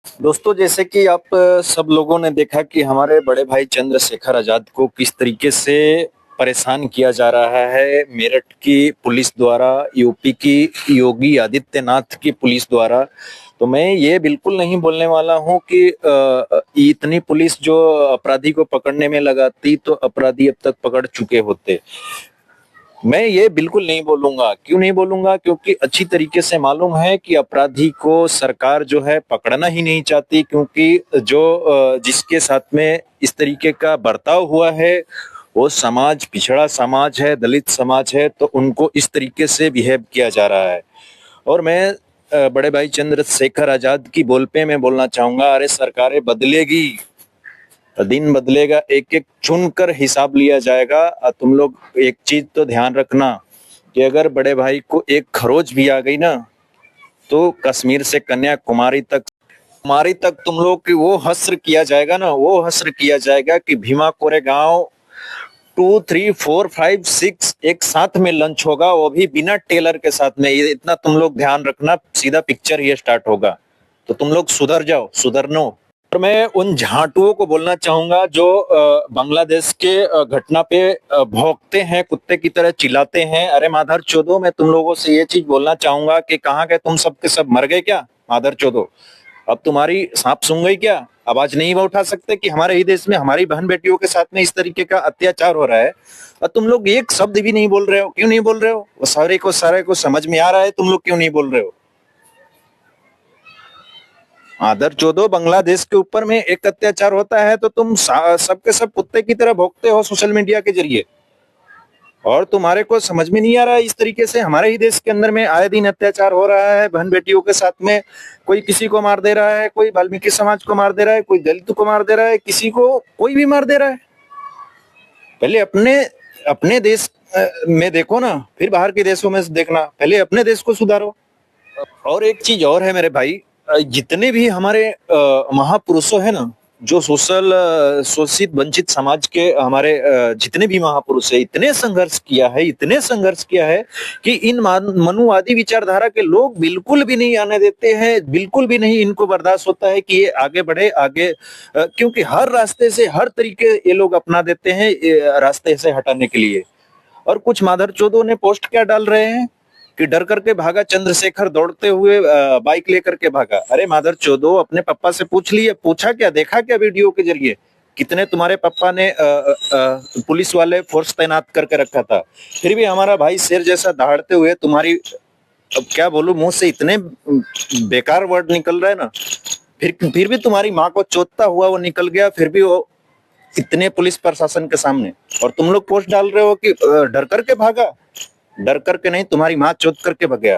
दोस्तों, जैसे कि आप सब लोगों ने देखा कि हमारे बड़े भाई चंद्रशेखर आजाद को किस तरीके से परेशान किया जा रहा है मेरठ की पुलिस द्वारा, यूपी की योगी आदित्यनाथ की पुलिस द्वारा। तो मैं ये बिल्कुल नहीं बोलने वाला हूं कि इतनी पुलिस जो अपराधी को पकड़ने में लगाती तो अपराधी अब तक पकड़ चुके होते। मैं ये बिल्कुल नहीं बोलूंगा। क्यों नहीं बोलूंगा? क्योंकि अच्छी तरीके से मालूम है कि अपराधी को सरकार जो है पकड़ना ही नहीं चाहती, क्योंकि जो जिसके साथ में इस तरीके का बर्ताव हुआ है वो समाज पिछड़ा समाज है, दलित समाज है, तो उनको इस तरीके से बिहेव किया जा रहा है। और मैं बड़े भाई चंद्रशेखर आजाद की बोल पे मैं बोलना चाहूंगा, अरे सरकारें बदलेगी, दिन बदलेगा, एक एक चुनकर हिसाब लिया जाएगा। तुम लोग एक चीज तो ध्यान रखना कि अगर बड़े भाई को एक खरोच भी आ गई ना, तो कश्मीर से कन्याकुमारी तक तुम लोग की वो हस्र किया जाएगा ना, वो हस्र किया जाएगा कि भीमा कोरेगांव 2, 3, 4, 5, 6 एक साथ में लंच होगा, वो भी बिना टेलर के साथ में। ये इतना तुम लोग ध्यान रखना, सीधा पिक्चर ये स्टार्ट होगा। तो तुम लोग सुधर जाओ, सुधरनो। और मैं उन झांटुओं को बोलना चाहूंगा जो बांग्लादेश के घटना पे भौंकते हैं, कुत्ते की तरह चिल्लाते हैं। अरे माधर चोदो, मैं तुम लोगों से ये चीज बोलना चाहूंगा कि कहाँ गए तुम? सब के सब मर गए क्या? माधर चोदो, अब तुम्हारी सांप सूंघ गई क्या? आवाज नहीं उठा सकते कि हमारे ही देश में हमारी बहन बेटियों के साथ में इस तरीके का अत्याचार हो रहा है और तुम लोग एक शब्द भी नहीं बोल रहे हो? क्यों नहीं बोल रहे हो? वो सारे को समझ में आ रहा है, तुम लोग क्यों नहीं बोल रहे हो? आदर चौदो, बांग्लादेश के ऊपर में एक अत्याचार होता है तो तुम सबके सब कुत्ते की तरह भोंकते हो सोशल मीडिया के जरिए, और तुम्हारे को समझ में नहीं आ रहा है इस तरीके से हमारे ही देश के अंदर में आए दिन अत्याचार हो रहा है बहन बेटियों के साथ में। कोई किसी को मार दे रहा है, कोई वाल्मीकि समाज को मार दे रहा है, कोई दलित को मार दे रहा है, किसी को कोई भी मार दे रहा है। पहले अपने अपने देश में देखो ना, फिर बाहर के देशों में देखना। पहले अपने देश को सुधारो। और एक चीज और है मेरे भाई, जितने भी हमारे महापुरुषों है ना, जो शोषित वंचित समाज के हमारे जितने भी महापुरुष है, इतने संघर्ष किया है, इतने संघर्ष किया है कि इन मनुवादी विचारधारा के लोग बिल्कुल भी नहीं आने देते हैं, बिल्कुल भी नहीं इनको बर्दाश्त होता है कि ये आगे बढ़े आगे। क्योंकि हर रास्ते से हर तरीके ये लोग अपना देते हैं रास्ते से हटाने के लिए। और कुछ मादरचोदों ने पोस्ट क्या डाल रहे हैं कि डर करके भागा चंद्रशेखर, दौड़ते हुए बाइक लेकर के भागा। अरे मादरचोदो, अपने पापा से पूछ लिए, पूछा क्या, देखा क्या वीडियो के जरिए? कितने तुम्हारे पापा ने पुलिस वाले फोर्स तैनात करके रखा था, फिर भी हमारा भाई शेर जैसा दहाड़ते हुए तुम्हारी, अब क्या बोलूं, मुंह से इतने बेकार वर्ड निकल रहे हैं ना, फिर भी तुम्हारी माँ को चोदता हुआ वो निकल गया, फिर भी वो इतने पुलिस प्रशासन के सामने, और तुम लोग पोस्ट डाल रहे हो कि डर करके भागा। डर करके नहीं, तुम्हारी माँ चोद करके भगया।